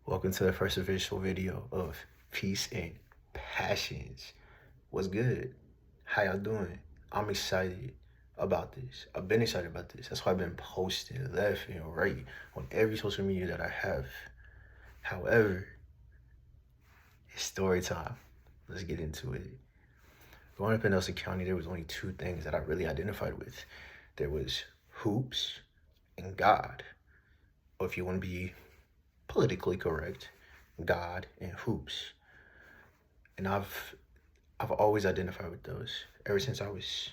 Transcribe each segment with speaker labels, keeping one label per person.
Speaker 1: Welcome to the first official video of Peace and Passions. What's good? How y'all doing? I'm excited about this. I've been excited about this. That's why I've been posting left and right on every social media that I have. However, it's story time. Let's get into it. Growing up in Nelson County, there was only two things that I really identified with. There was hoops and God. Or if you want to be politically correct, God and hoops. And I've always identified with those ever since I was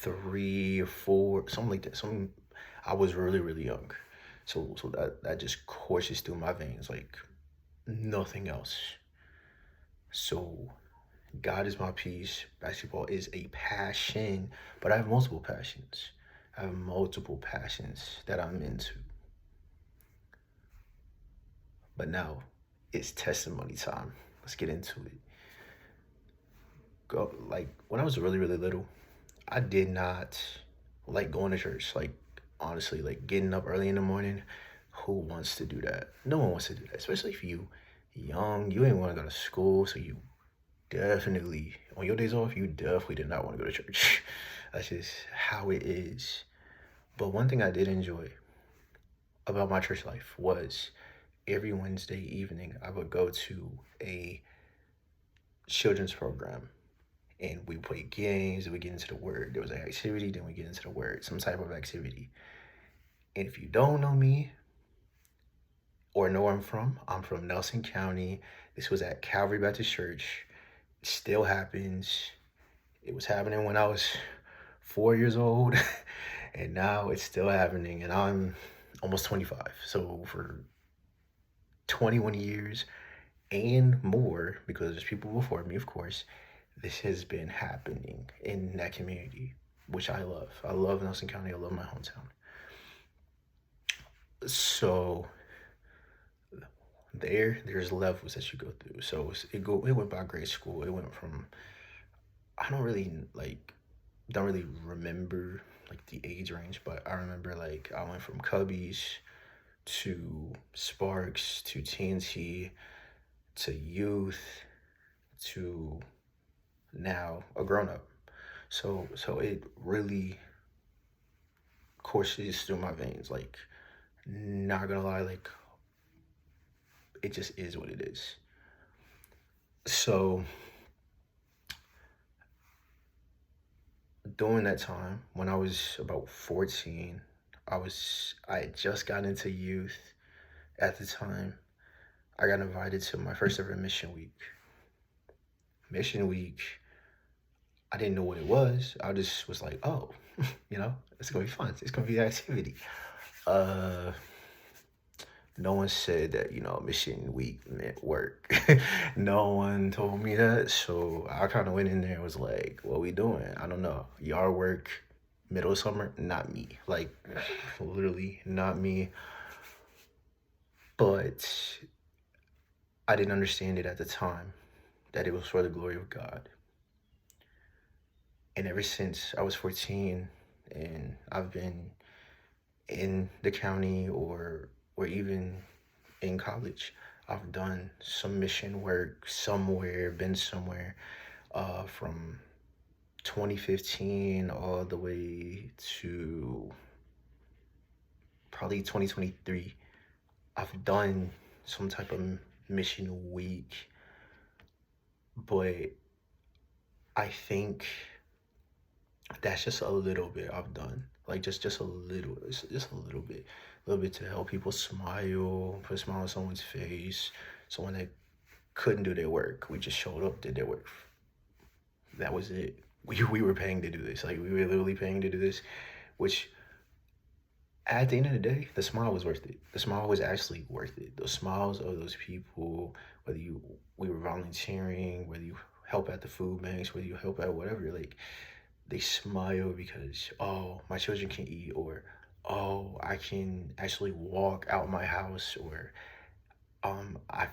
Speaker 1: 3 or 4, something like that. I was really young. So that just courses through my veins like nothing else. So God is my peace. Basketball is a passion, but I have multiple passions. I have multiple passions that I'm into. But now it's testimony time. Let's get into it. Go like when I was really little, I did not like going to church. Like honestly, like getting up early in the morning. Who wants to do that? No one wants to do that, especially if you young. You ain't want to go to school, so you definitely on your days off. You definitely did not want to go to church. That's just how it is. But one thing I did enjoy about my church life was every Wednesday evening I would go to a children's program and we play games and we get into the word. There was an activity, then we get into the word, some type of activity. And if you don't know me or know where I'm from Nelson County. This was at Calvary Baptist Church. It still happens. It was happening when I was 4 years old, and now it's still happening, and I'm almost 25. So for 21 years and more, because there's people before me, of course, this has been happening in that community, which I love. I love Nelson County. I love my hometown. So there's levels that you go through. So it went by grade school. It went from I don't really remember like the age range, but I remember like I went from Cubbies to Sparks to TNT to youth to now a grown up. So it really courses through my veins. Like not gonna lie, like it just is what it is. So during that time, when I was about 14, I had just got into youth at the time. I got invited to my first ever mission week. Mission week, I didn't know what it was. I just was like, oh, it's gonna be fun. It's gonna be an activity. Uh, no one said that, mission week meant work. No one told me that. So I kind of went in there and was like, what we doing? I don't know. Y'all work middle of summer? Not me. Like, literally not me. But I didn't understand it at the time that it was for the glory of God. And ever since I was 14 and I've been in the county or even in college, I've done some mission work somewhere, been somewhere from 2015 all the way to probably 2023. I've done some type of mission week, but I think that's just a little bit I've done. Like just a little, just a little bit to help people smile, put a smile on someone's face. Someone that couldn't do their work, we just showed up, did their work. That was it. We were paying to do this. Like we were literally paying to do this, which at the end of the day, the smile was worth it. The smile was actually worth it. The smiles of those people, we were volunteering, whether you help at the food banks, whether you help at whatever, like they smile because, oh, my children can eat, or oh, I can actually walk out my house, or I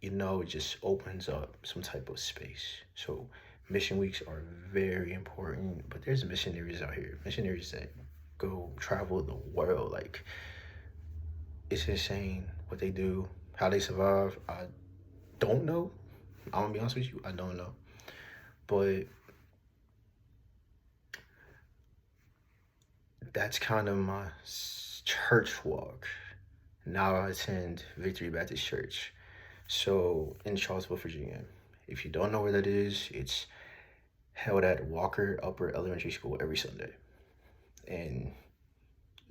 Speaker 1: it just opens up some type of space. So mission weeks are very important, but there's missionaries out here, missionaries that go travel the world. Like It's insane what they do, how they survive. I don't know. I'm gonna be honest with you, I don't know. But that's kind of my church walk. Now I attend Victory Baptist Church. So in Charlottesville, Virginia. If you don't know where that is, it's held at Walker Upper Elementary School every Sunday. And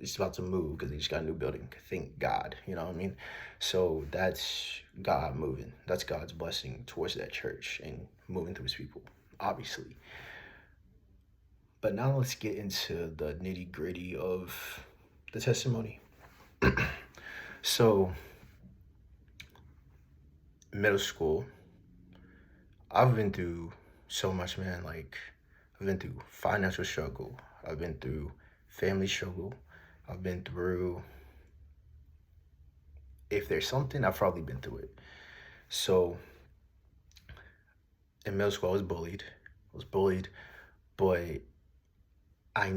Speaker 1: it's about to move because they just got a new building. Thank God, you know what I mean? So that's God moving. That's God's blessing towards that church and moving through his people, obviously. But now let's get into the nitty gritty of the testimony. So, middle school, I've been through so much, man. Like, I've been through financial struggle, I've been through family struggle, I've been through, if there's something, I've probably been through it. So, in middle school, I was bullied. But I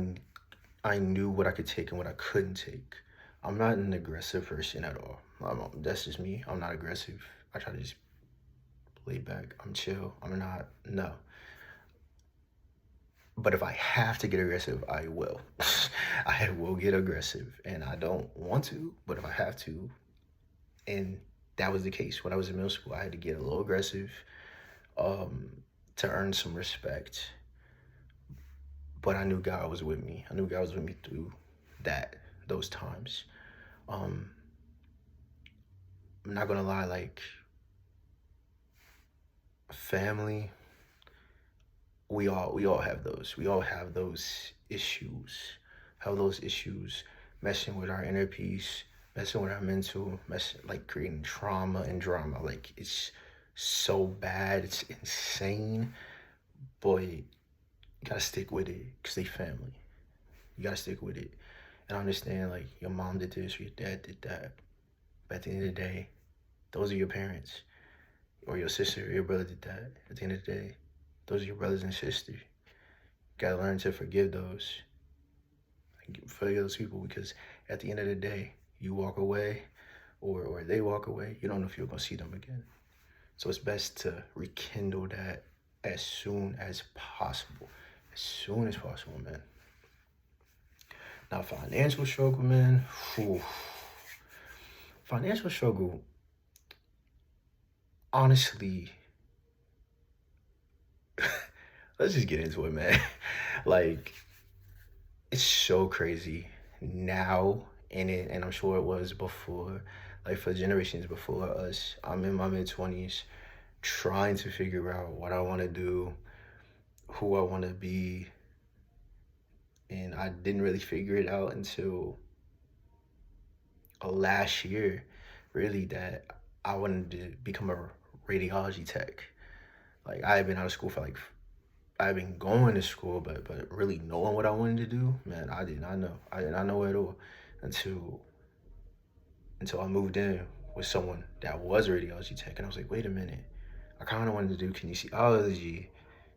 Speaker 1: I knew what I could take and what I couldn't take. I'm not an aggressive person at all. That's just me. I'm not aggressive. I try to just lay back. I'm chill. I'm not. No. But if I have to get aggressive, I will. I will get aggressive, and I don't want to. But if I have to, and that was the case when I was in middle school, I had to get a little aggressive um, to earn some respect. But I knew God was with me. I knew God was with me through those times. Um, I'm not gonna lie, like family, we all have those. We all have those issues. Have those issues messing with our inner peace, messing with our mental, messing like creating trauma and drama. Like it's so bad, it's insane. Boy, you gotta stick with it because they family. You gotta stick with it. And I understand like your mom did this, or your dad did that. But at the end of the day, those are your parents. Or your sister or your brother did that. At the end of the day, those are your brothers and sisters. You gotta learn to forgive those people, because at the end of the day, you walk away or they walk away, you don't know if you're gonna see them again. So it's best to rekindle that as soon as possible. As soon as possible, man. Now, financial struggle, man. Whew. Financial struggle, honestly, let's just get into it, man. Like, it's so crazy now, and I'm sure it was before, like for generations before us. I'm in my mid 20s, trying to figure out what I want to do, who I want to be, and I didn't really figure it out until last year, really, that I wanted to become a radiology tech. Like I had been out of school for like I've been going to school, but really knowing what I wanted to do, man, I did not know. I did not know at all until I moved in with someone that was a radiology tech, and I was like, wait a minute, I kind of wanted to do kinesiology.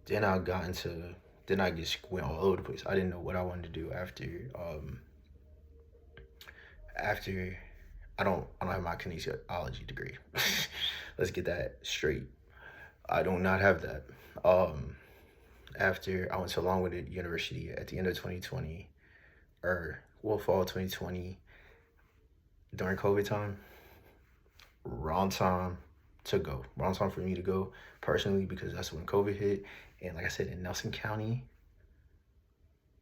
Speaker 1: Then I got into, then I just went all over the place. I didn't know what I wanted to do after I don't have my kinesiology degree. Let's get that straight. I do not have that. After I went to Longwood University at the end of 2020, fall 2020, during COVID time, wrong time to go. Wrong time for me to go personally, because that's when COVID hit. And like I said, in Nelson County,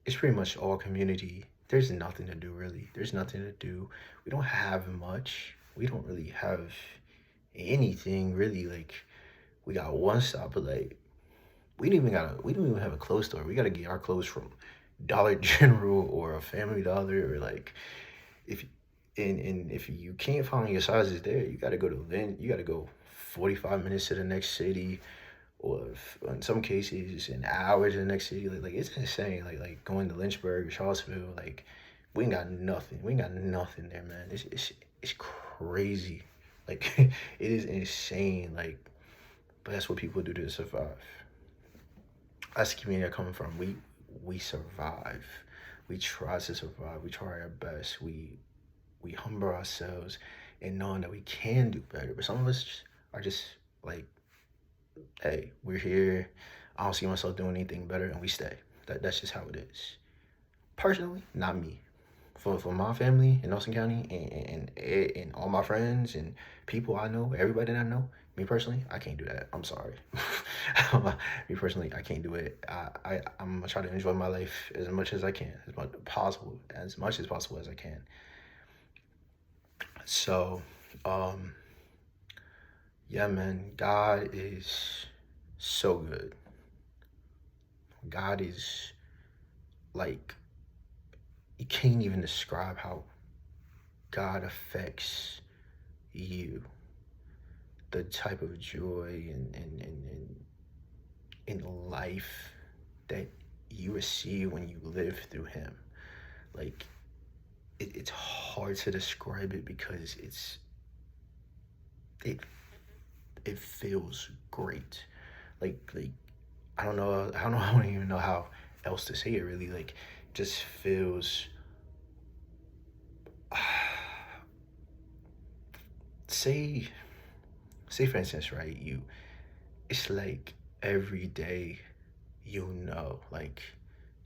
Speaker 1: it's pretty much all community. There's nothing to do really. There's nothing to do. We don't have much. We don't really have anything really. Like we got one stop, but like we don't even have a clothes store. We gotta get our clothes from Dollar General or a Family Dollar, or like if and if you can't find your sizes there, you gotta go to you gotta go 45 minutes to the next city, or in some cases an hour to the next city. Like it's insane. Like going to Lynchburg or Charlottesville, like we ain't got nothing. We ain't got nothing there, man. It's crazy. Like it is insane. Like, but that's what people do to survive. That's the community I'm coming from. We survive. We try to survive. We try our best. We we humble ourselves and knowing that we can do better. But some of us are just like, hey, we're here. I don't see myself doing anything better, and we stay. That's just how it is. Personally, not me. For my family in Nelson County and all my friends and people I know, everybody that I know, me personally, I can't do that. I'm sorry. Me personally, I can't do it. I'm gonna try to enjoy my life as much as I can, as much as possible as I can. So, um, yeah, man, God is so good. God is like, you can't even describe how God affects you, the type of joy and life that you receive when you live through Him. Like, it's hard to describe it because it it feels great. Like I don't know. I don't know. I don't even know how else to say it. Really, like, just feels. say say for instance, right? It's like every day, like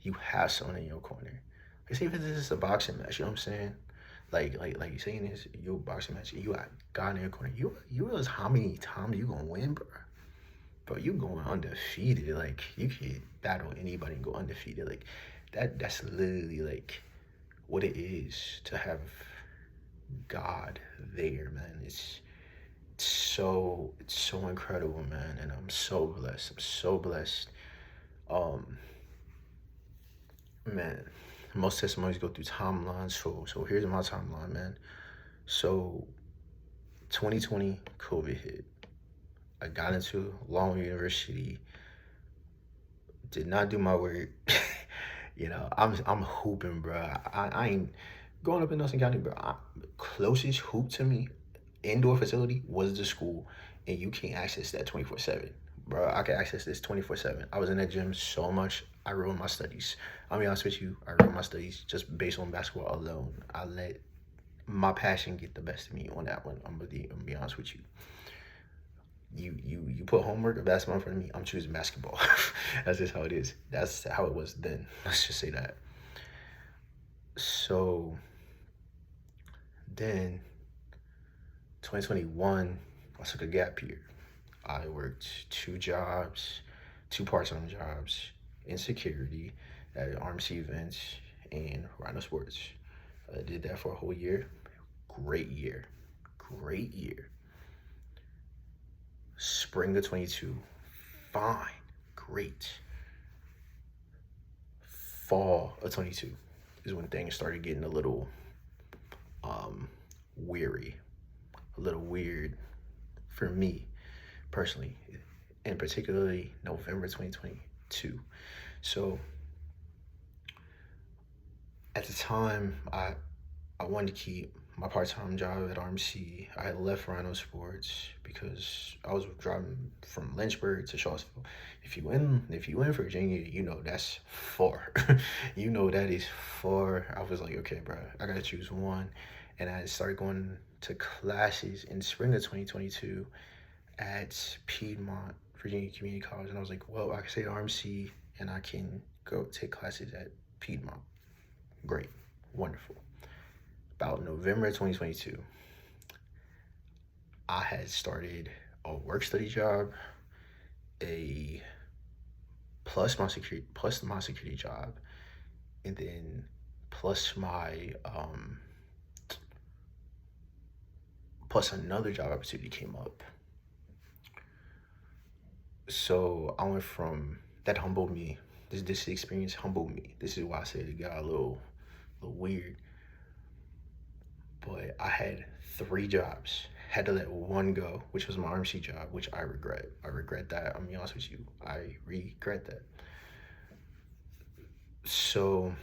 Speaker 1: you have someone in your corner. Like, say if this is a boxing match, you know what I'm saying? Like you saying this, you boxing match, you got God in your corner. You realize how many times you gonna win, bro? Bro, you going undefeated. Like, you can battle anybody and go undefeated. Like, that's literally like what it is to have God there, man. It's so incredible, man, and I'm so blessed. I'm so blessed. Um, Man, most testimonies go through timelines. So here's my timeline, man. So 2020, COVID hit. I got into Long University. Did not do my work. I'm hooping, bro. I ain't growing up in Nelson County, bro. Closest hoop to me, indoor facility, was the school, and you can't access that 24/7, bro. I can access this 24/7. I was in that gym so much, I ruined my studies. I'll be honest with you, I ruined my studies just based on basketball alone. I let my passion get the best of me on that one. I'm gonna be honest with you. You put homework or basketball in front of me, I'm choosing basketball. That's just how it is. That's how it was then. Let's just say that. So then 2021, I took a gap year. I worked two jobs, two part-time jobs in security at RMC events and Rhino Sports. I did that for a whole year. Great year. Great year. Spring of 22, fine. Great. Fall of 22 is when things started getting a little weary, a little weird for me personally, and particularly November 2022. So at the time, I wanted to keep my part-time job at RMC. I had left Rhino Sports because I was driving from Lynchburg to Charlottesville. If you in Virginia, you know that's far. You know that is far. I was like, okay, bro, I gotta choose one, and I started going to classes in spring of 2022 at Piedmont Virginia Community College, and I was like, well, I can stay at RMC and I can go take classes at Piedmont. Great, wonderful. About November 2022, I had started a work study job, a plus my security job, and then plus my plus another job opportunity came up. So I went from that humbled me. This experience humbled me. This is why I said it got a little weird. But I had three jobs. Had to let one go, which was my RMC job, which I regret. I regret that. I'm gonna be honest with you. I regret that. So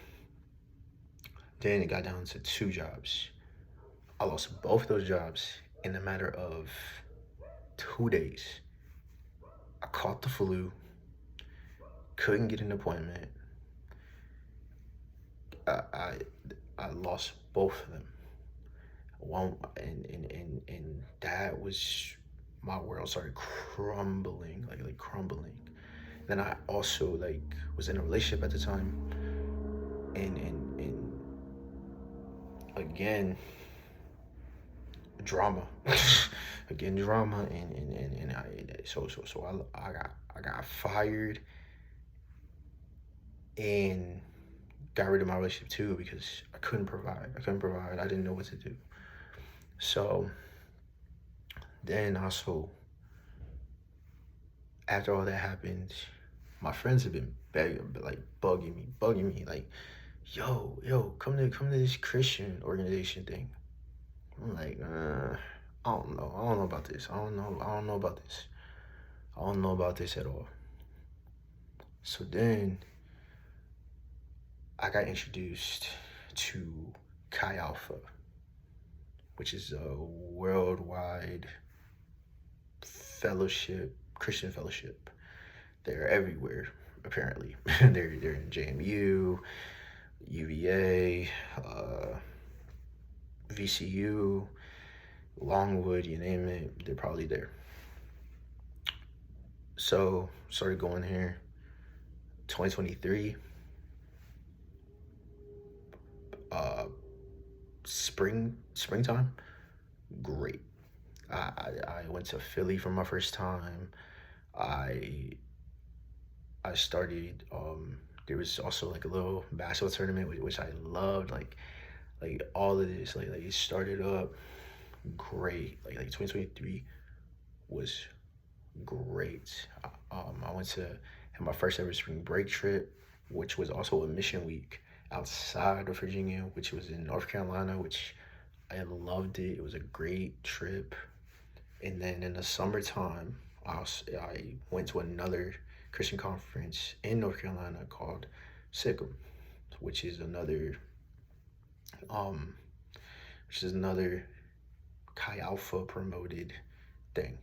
Speaker 1: then it got down to two jobs. I lost both those jobs in a matter of 2 days. I caught the flu, couldn't get an appointment. I lost both of them. One and that was my world started crumbling, like crumbling. Then I also like was in a relationship at the time, and again drama, again drama, and I got fired and got rid of my relationship too because I couldn't provide. I couldn't provide. I didn't know what to do. So then also after all that happened, my friends have been begging, like bugging me, like, yo, come to this Christian organization thing. I'm like, I don't know about this. I don't know about this. I don't know about this at all. So then I got introduced to Chi Alpha, which is a worldwide fellowship, Christian fellowship. They're everywhere, apparently. they're in JMU, UVA, VCU, Longwood, you name it, they're probably there. So started going here 2023, springtime, great. I went to Philly for my first time. I started there was also like a little basketball tournament which I loved, like all of this, like it started up great. Like 2023 was great. I went to had my first ever spring break trip, which was also a mission week outside of Virginia, which was in North Carolina, which I loved it. It was a great trip. And then in the summertime, I went to another Christian conference in North Carolina called SICM, which is another um Chi Alpha promoted thing.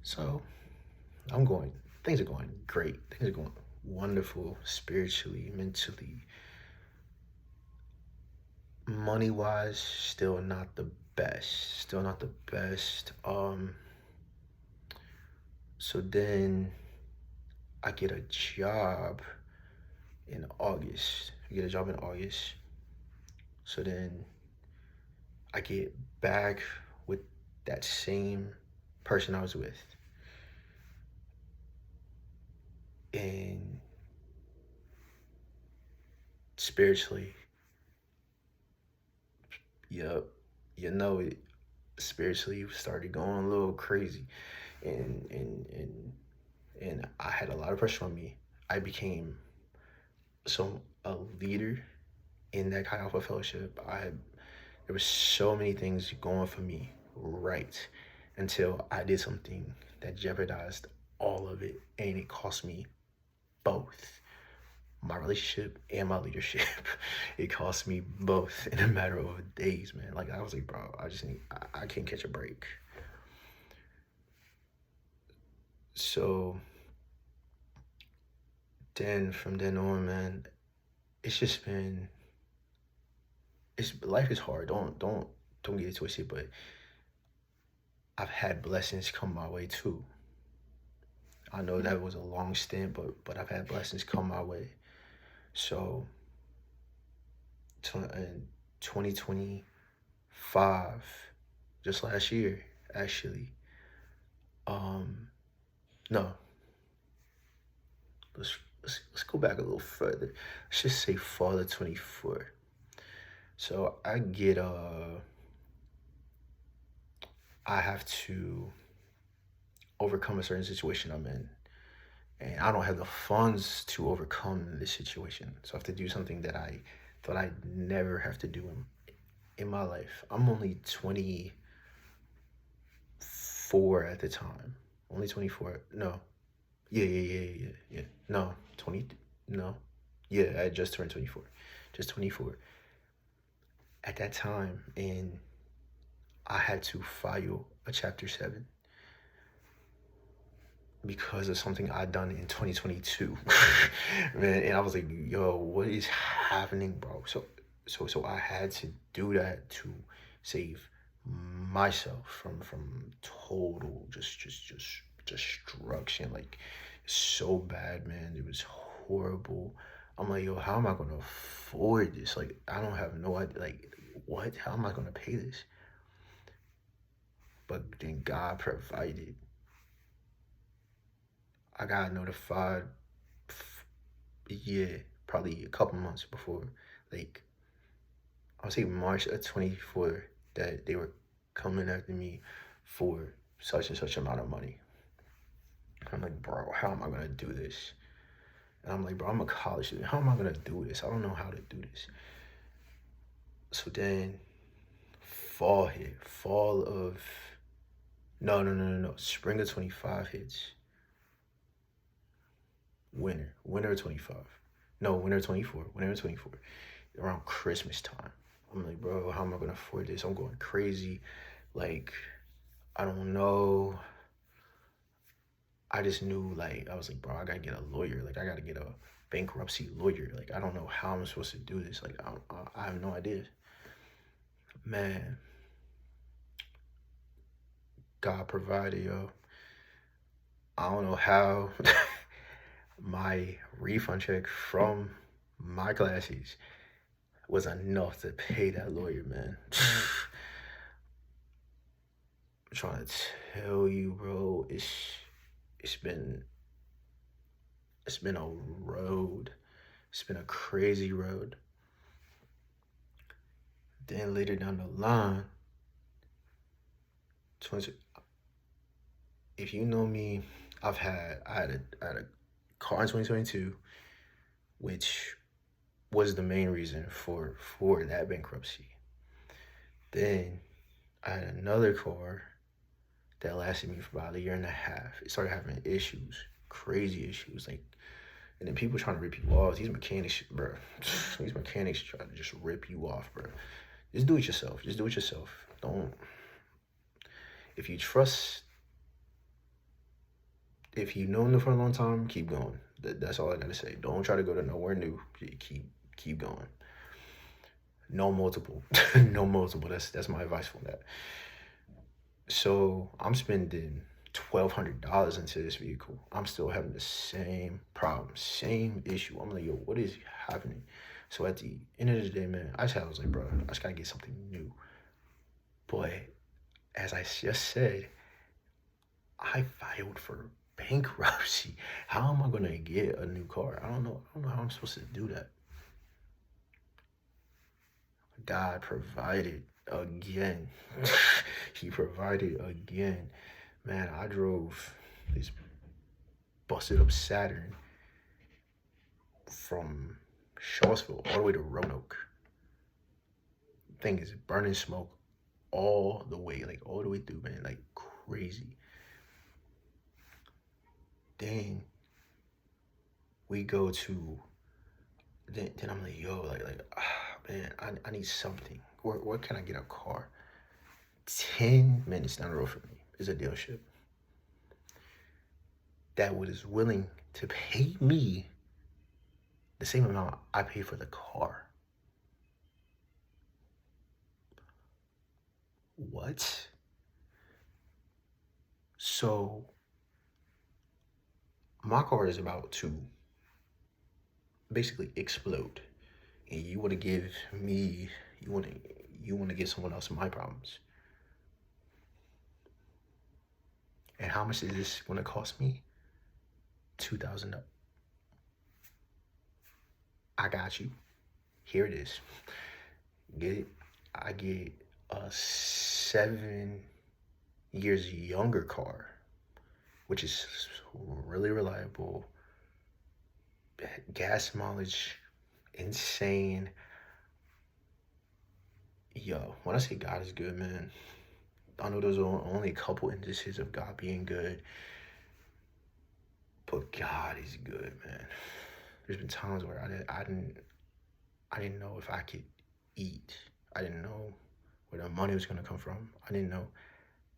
Speaker 1: So things are going great. Things are going wonderful spiritually, mentally. Money wise, still not the best. Still not the best. So then I get a job in August. So then I get back with that same person I was with. And spiritually, yep, you know it. Spiritually started going a little crazy. And I had a lot of pressure on me. I became a leader in that Chi Alpha Fellowship. There was so many things going for me right until I did something that jeopardized all of it, and it cost me both my relationship and my leadership. It cost me both in a matter of days, man. Like I was like, bro, I can't catch a break. So then from then on, man, it's just been life is hard. Don't get it twisted, but I've had blessings come my way too. I know that was a long stint, but I've had blessings come my way. So in 2025, just last year, actually, no, let's go back a little further. Let's just say fall of 24. So I have to overcome a certain situation I'm in, and I don't have the funds to overcome this situation. So I have to do something that I thought I'd never have to do in my life. I'm only 24 at the time. Only 24. No. Yeah. No, 20. No. Yeah, I just turned 24. Just 24 at that time, and I had to file a Chapter 7 because of something I'd done in 2022. Man, and I was like, yo, what is happening, bro? So I had to do that to save myself from total just destruction. Like, so bad, man. It was horrible. I'm like, yo, how am I gonna afford this? Like, I don't have no idea. Like, what? How am I gonna pay this? But then God provided. I got notified, yeah, probably a couple months before, like, I would say March of 24, that they were coming after me for such and such amount of money. I'm like, bro, how am I gonna do this? And I'm like, bro, I'm a college student. How am I gonna do this? I don't know how to do this. So then fall hit. Fall of no. Spring of 25 hits. Winter of 25. No, winter of 24. Winter of 24. Around Christmas time. I'm like, bro, how am I gonna afford this? I'm going crazy. Like, I don't know. I just knew, like, I was like, bro, I gotta get a lawyer. Like, I gotta get a bankruptcy lawyer. Like, I don't know how I'm supposed to do this. Like, I have no idea. Man, God provided, yo. I don't know how my refund check from my classes was enough to pay that lawyer, man. I'm trying to tell you, bro, it's been a road. It's been a crazy road. Then later down the line, 20, if you know me, I had a car in 2022, which was the main reason for that bankruptcy. Then I had another car that lasted me for about a year and a half. It started having issues, crazy issues, like, and then people trying to rip you off. These mechanics, bro. These mechanics try to just rip you off, bro. Just do it yourself. Just do it yourself. Don't. If you trust, if you've known them for a long time, keep going. That's all I gotta say. Don't try to go to nowhere new. Keep going. No multiple. No multiple. That's my advice for that. So I'm spending $1,200 into this vehicle. I'm still having the same problem, same issue. I'm like, yo, what is happening? So at the end of the day, man, I was like, bro, I just gotta get something new. But as I just said, I filed for bankruptcy. How am I gonna get a new car? I don't know how I'm supposed to do that. God provided again. He provided again. Man, I drove this busted up Saturn from Shawsville all the way to Roanoke. Thing is burning smoke all the way, like all the way through, man, like crazy. Then we go to, then I'm like, yo, man, I need something. Where can I get a car? 10 minutes down the road from me is a dealership that was willing to pay me the same amount I pay for the car. What? So my car is about to basically explode, and you want to give me, you want to give someone else my problems. And how much is this going to cost me? $2,000. I got you. Here it is. Get it? I get a 7 years younger car, which is really reliable. Gas mileage, insane. Yo, when I say God is good, man, I know there's only a couple indices of God being good, but God is good, man. There's been times where I didn't know if I could eat. I didn't know where the money was gonna come from. I didn't know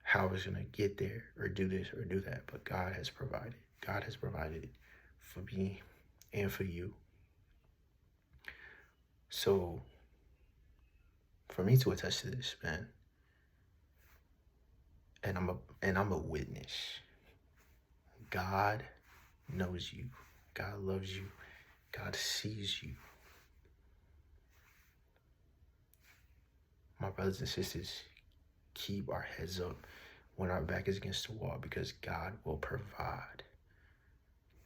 Speaker 1: how I was gonna get there or do this or do that. But God has provided. God has provided for me and for you. So for me to attest to this, man, and I'm a witness. God knows you. God loves you. God sees you. My brothers and sisters, keep our heads up when our back is against the wall, because God will provide.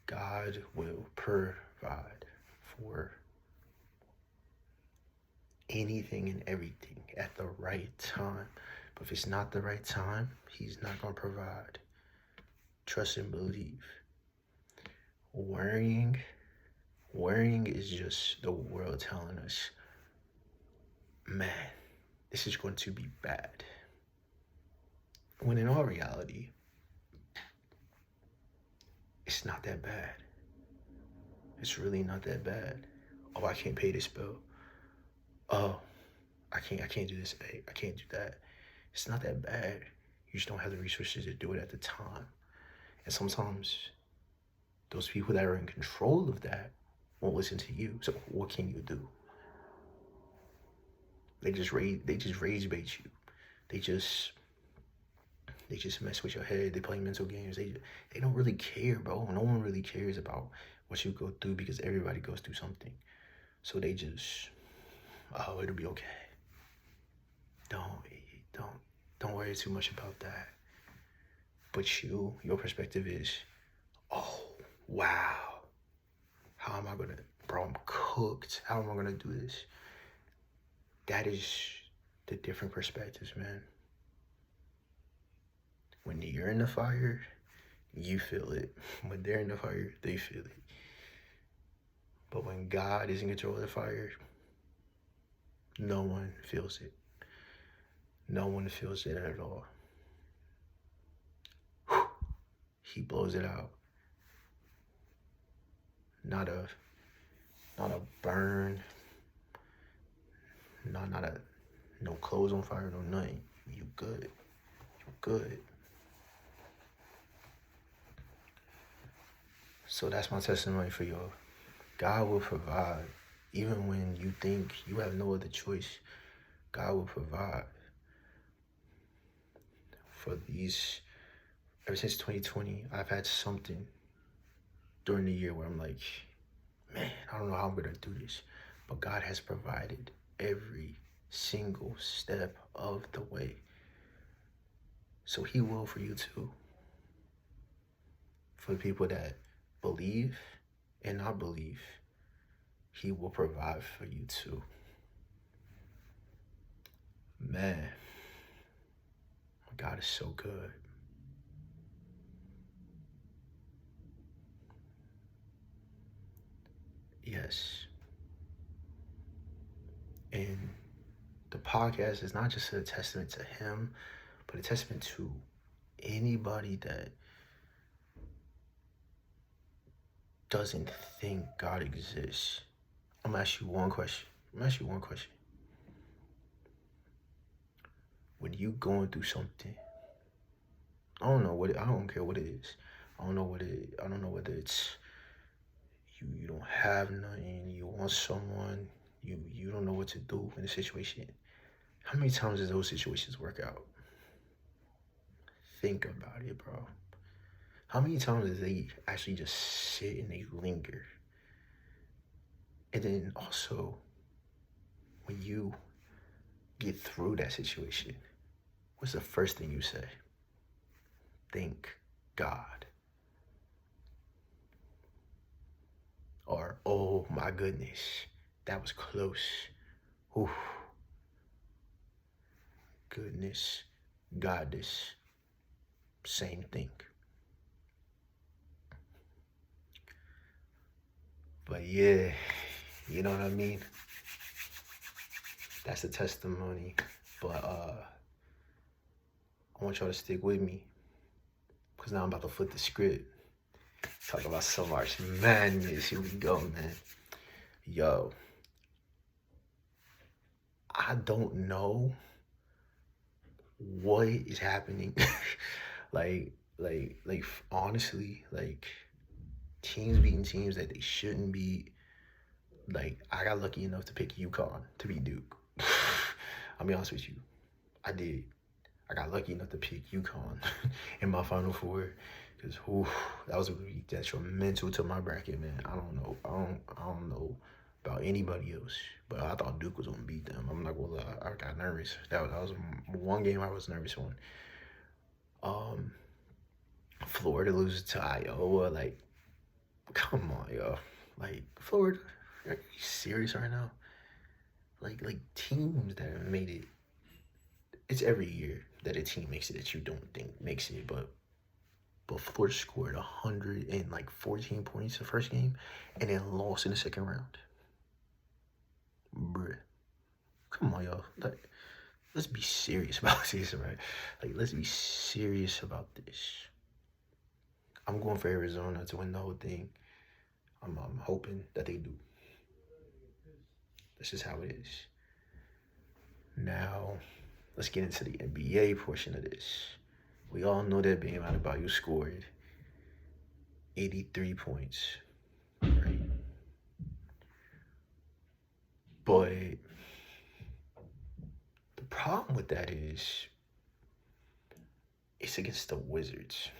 Speaker 1: God will provide for anything and everything at the right time. But if it's not the right time, he's not going to provide. Trust and believe. Worrying is just the world telling us, man, this is going to be bad. When in all reality, it's not that bad. It's really not that bad. Oh, I can't pay this bill. Oh, I can't do this. I can't do that. It's not that bad. You just don't have the resources to do it at the time. And sometimes those people that are in control of that won't listen to you. So what can you do? They just rage bait you. They just mess with your head. They play mental games. They don't really care, bro. No one really cares about what you go through, because everybody goes through something. So they just, oh, it'll be okay. Don't worry too much about that. But your perspective is, oh, wow. How am I gonna, bro, I'm cooked. How am I gonna do this? That is the different perspectives, man. When you're in the fire, you feel it. When they're in the fire, they feel it. But when God is in control of the fire, no one feels it. No one feels it at all. He blows it out. Not a burn. No clothes on fire, no nothing. You good. You good. So that's my testimony for y'all. God will provide. Even when you think you have no other choice, God will provide. For these, ever since 2020, I've had something during the year where I'm like, man, I don't know how I'm gonna do this. But God has provided every single step of the way. So he will for you too. For the people that believe and not believe, he will provide for you too. Man, God is so good. Yes. And the podcast is not just a testament to him, but a testament to anybody that doesn't think God exists. I'm gonna ask you one question. When you going through something, I don't care what it is. I don't know whether it's you don't have nothing, you want someone, you don't know what to do in a situation. How many times does those situations work out? Think about it, bro. How many times do they actually just sit and they linger? And then also, when you get through that situation, what's the first thing you say? Thank God. Or, oh my goodness, that was close. Oof. Goodness, goddess, same thing. But yeah, you know what I mean? That's the testimony. But I want y'all to stick with me, because now I'm about to flip the script. Talk about so much madness. Here we go, man. Yo, I don't know what is happening. like honestly, like teams beating teams that they shouldn't beat. Like, I got lucky enough to pick UConn to beat Duke. I'll be honest with you. I did. I got lucky enough to pick UConn in my Final Four because that was a really detrimental to my bracket, man. I don't know. I don't know about anybody else, but I thought Duke was gonna beat them. I'm not gonna lie. I got nervous. That was one game I was nervous on. Um, Florida loses to Iowa. Like, come on, yo. Like, Florida, are you serious right now? Like teams that have made it. It's every year that a team makes it that you don't think makes it, but Florida scored 114 points the first game, and then lost in the second round. Bruh, come on, y'all. Like, let's be serious about this, right? Like, let's be serious about this. I'm going for Arizona to win the whole thing. I'm hoping that they do. This is how it is. Now, let's get into the NBA portion of this. We all know that Bam Adebayo scored 83 points, right? But the problem with that is it's against the Wizards.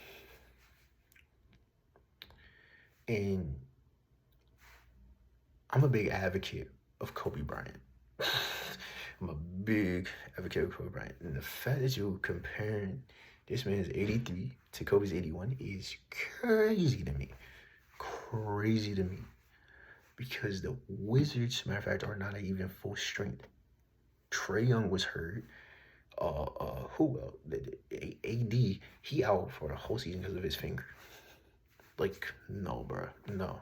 Speaker 1: And I'm a big advocate of Kobe Bryant. I'm a big advocate of Kobe Bryant. And the fact that you're comparing this man's 83 to Kobe's 81 is crazy to me. Crazy to me. Because the Wizards, matter of fact, are not even full strength. Trae Young was hurt. Who else? AD, he out for the whole season because of his finger. Like, no, bro. No.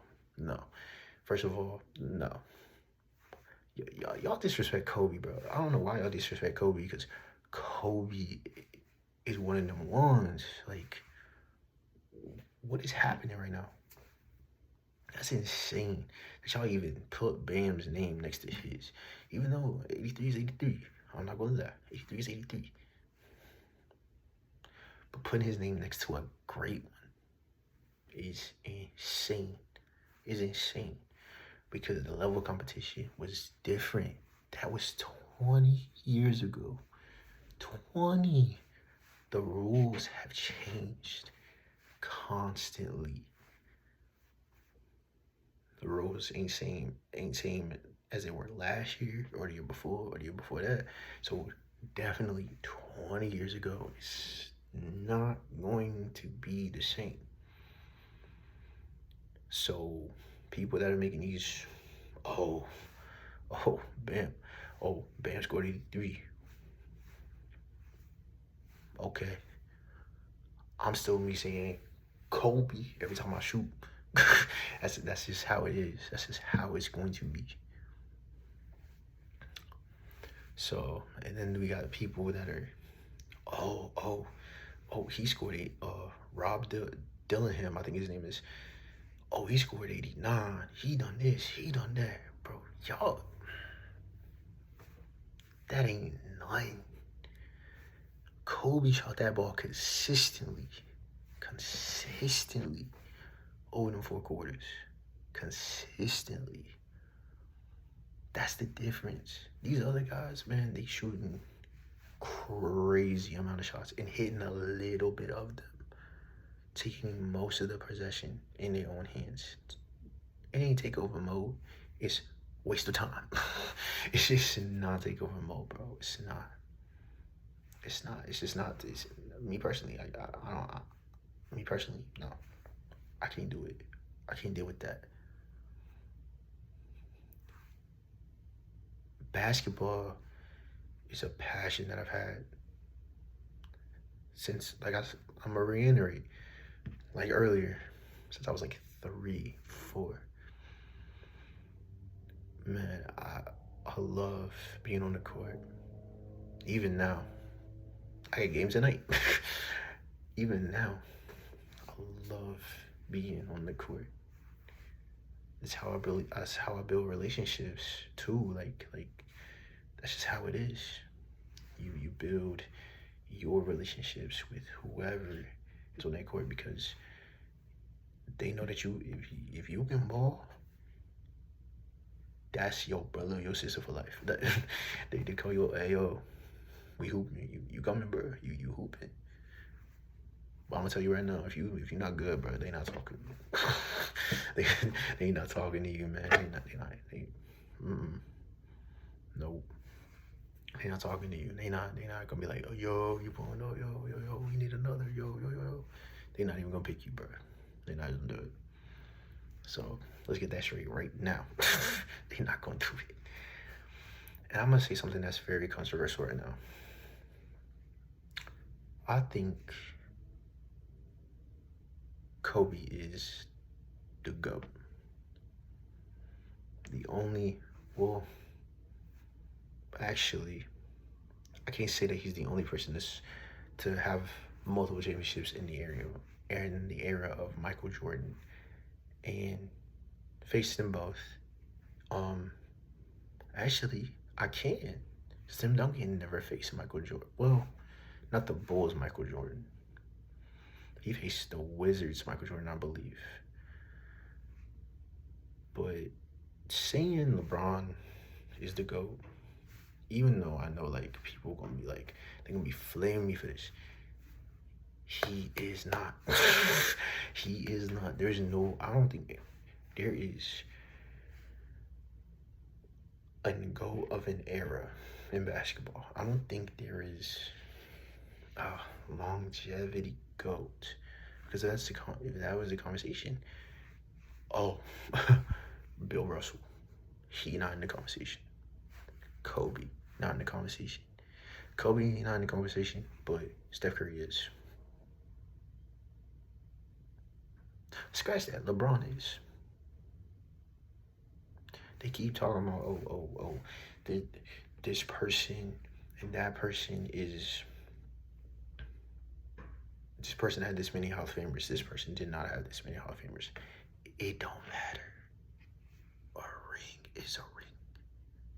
Speaker 1: First of all, no. Y'all disrespect Kobe, bro. I don't know why y'all disrespect Kobe, because Kobe is one of them ones. Like, what is happening right now? That's insane that y'all even put Bam's name next to his. Even though 83 is 83. I'm not going to lie. 83 is 83. But putting his name next to a great one is insane. Is insane. Because the level of competition was different. That was 20 years ago. 20. The rules have changed constantly. The rules ain't same as they were last year or the year before or the year before that. So definitely 20 years ago, it's not going to be the same. So people that are making these, Bam scored 83. Okay. I'm still me saying Kobe every time I shoot. That's just how it is. That's just how it's going to be. So, and then we got people that are, he scored Rob Dillingham, I think his name is. He scored 89. He done this. He done that, bro. Y'all, that ain't nothing. Kobe shot that ball consistently over them 4 quarters. Consistently. That's the difference. These other guys, man, they shooting crazy amount of shots and hitting a little bit of them. Taking most of the possession in their own hands. It ain't takeover mode. It's waste of time. It's just not takeover mode, bro. It's not. It's just not. Me personally, me personally, no. I can't do it. I can't deal with that. Basketball is a passion that I've had since, like I'm gonna reiterate, like earlier, since I was like 3, 4. Man, I love being on the court. Even now, I get games at night. Even now, I love being on the court. That's how I build relationships too. Like that's just how it is. You build your relationships with whoever is on that court because they know that if you can ball, that's your brother, your sister for life. That they call you, hey yo, we hooping. You coming, bro? You hooping. But I'm gonna tell you right now, if you're not good, bro, they not talking. they they not talking to you, man. Mm-mm. Nope. They not talking to you. They not gonna be like, oh, yo, you pulling up, yo, we need another, yo. They not even gonna pick you, bro. They not gonna do it. So let's get that straight right now. They not gonna do it. And I'm gonna say something that's very controversial right now. I think Kobe is the GOAT. The only, well, actually, I can't say that he's the only person to have multiple championships in the era of Michael Jordan, and face them both. Actually, I can. Tim Duncan never faced Michael Jordan. Well, not the Bulls Michael Jordan. He faced the Wizards Michael Jordan, I believe. But saying LeBron is the GOAT, even though I know like people gonna be like, they're gonna be flaming me for this. He is not. He is not. There's no, I don't think there is a GOAT of an era in basketball. I don't think there is a longevity GOAT, because if that was the conversation. Oh, Bill Russell, he not in the conversation. Kobe, not in the conversation. Kobe not in the conversation, but Steph Curry is. Scratch that, LeBron is. They keep talking about, this person and that person is. This person had this many Hall of Famers. This person did not have this many Hall of Famers. It don't matter. A ring is a ring.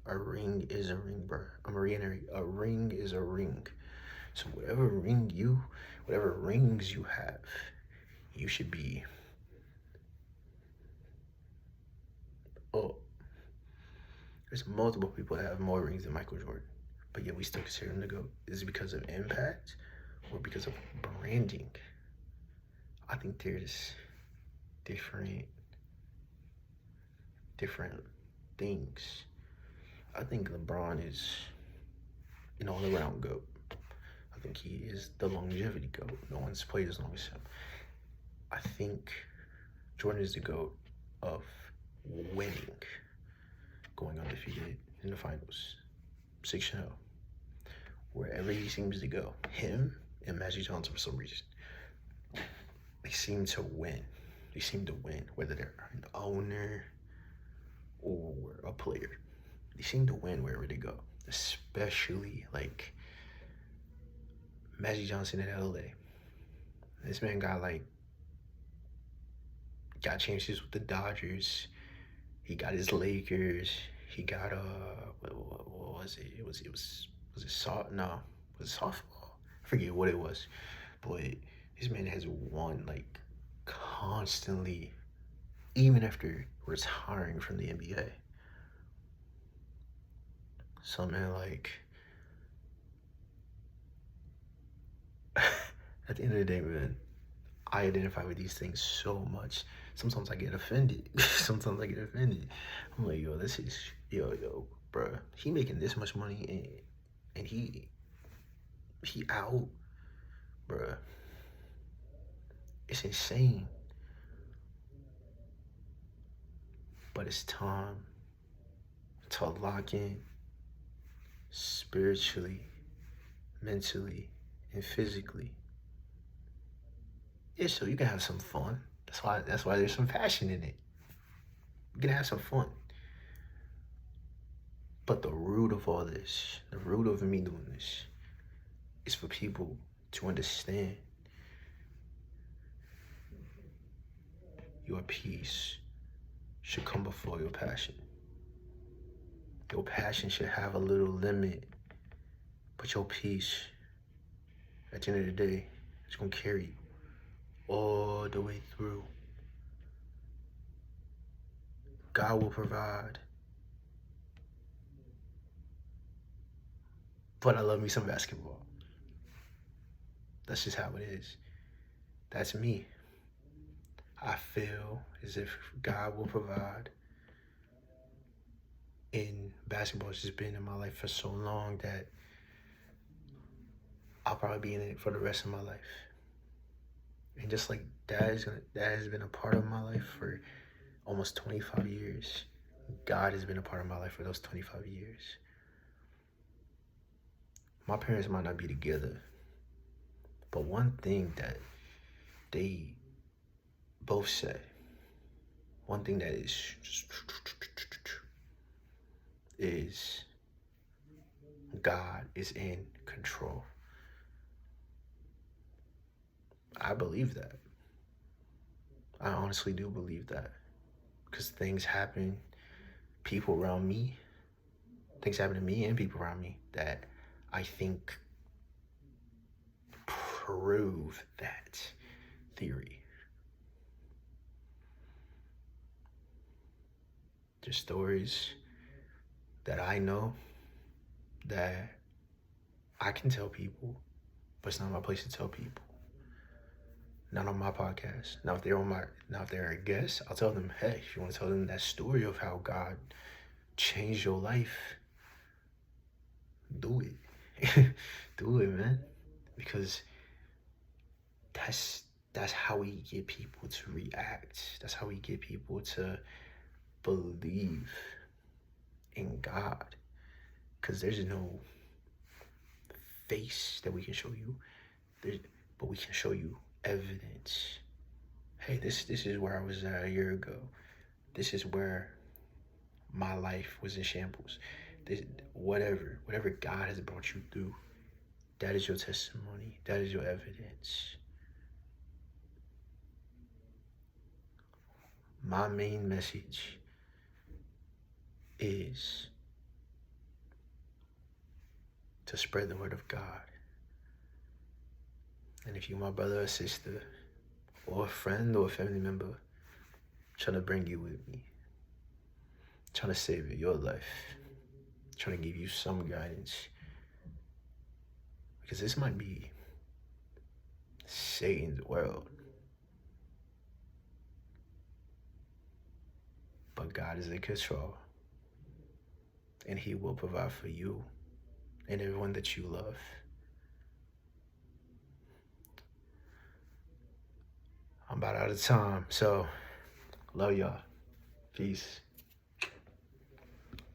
Speaker 1: A ring is a ring, bro. I'm reiterating. A ring is a ring. So whatever rings you have, you should be. Oh, there's multiple people that have more rings than Michael Jordan, but yet we still consider him the GOAT. Is it because of impact or because of branding? I think there's different things. I think LeBron is an all-around GOAT. I think he is the longevity GOAT. No one's played as long as him. I think Jordan is the GOAT of winning, going undefeated in the finals, 6-0. Wherever he seems to go, him and Magic Johnson, for some reason, they seem to win. They seem to win, whether they're an owner or a player. They seem to win wherever they go, especially like Magic Johnson in LA. This man got chances with the Dodgers. He got his Lakers. He got what was it? Was it softball? I forget what it was. But this man has won like constantly, even after retiring from the NBA. So man, like at the end of the day, man, I identify with these things so much. Sometimes I get offended. I'm like, yo, this is bro. He making this much money and he out, bro. It's insane. But it's time to lock in spiritually, mentally, and physically. Yeah, so you can have some fun. That's why there's some passion in it. You can have some fun. But the root of all this, the root of me doing this, is for people to understand your peace should come before your passion. Your passion should have a little limit, but your peace, at the end of the day, is gonna carry you all the way through. God will provide. but I love me some basketball. That's just how it is. That's me. I feel as if God will provide. And basketball has just been in my life for so long that I'll probably be in it for the rest of my life. And just like that has been a part of my life for almost 25 years. God has been a part of my life for those 25 years. My parents might not be together, but one thing that they both say, one thing that is God is in control. I believe that. I honestly do believe that. Because things happen, people around me, things happen to me and people around me that I think prove that theory. There's stories that I know that I can tell people, but it's not my place to tell people. Not on my podcast. Now if they're a guest, I'll tell them, hey, if you want to tell them that story of how God changed your life, do it. Do it, man. Because that's how we get people to react. That's how we get people to believe in God. Because there's no face that we can show you, but we can show you evidence. Hey, this is where I was at a year ago. This is where my life was in shambles. Whatever God has brought you through, that is your testimony. That is your evidence. My main message is to spread the word of God. And if you're my brother or sister, or a friend or a family member, I'm trying to bring you with me, I'm trying to save your life, I'm trying to give you some guidance. Because this might be Satan's world. But God is in control. And he will provide for you and everyone that you love. I'm about out of time, so love y'all. Peace.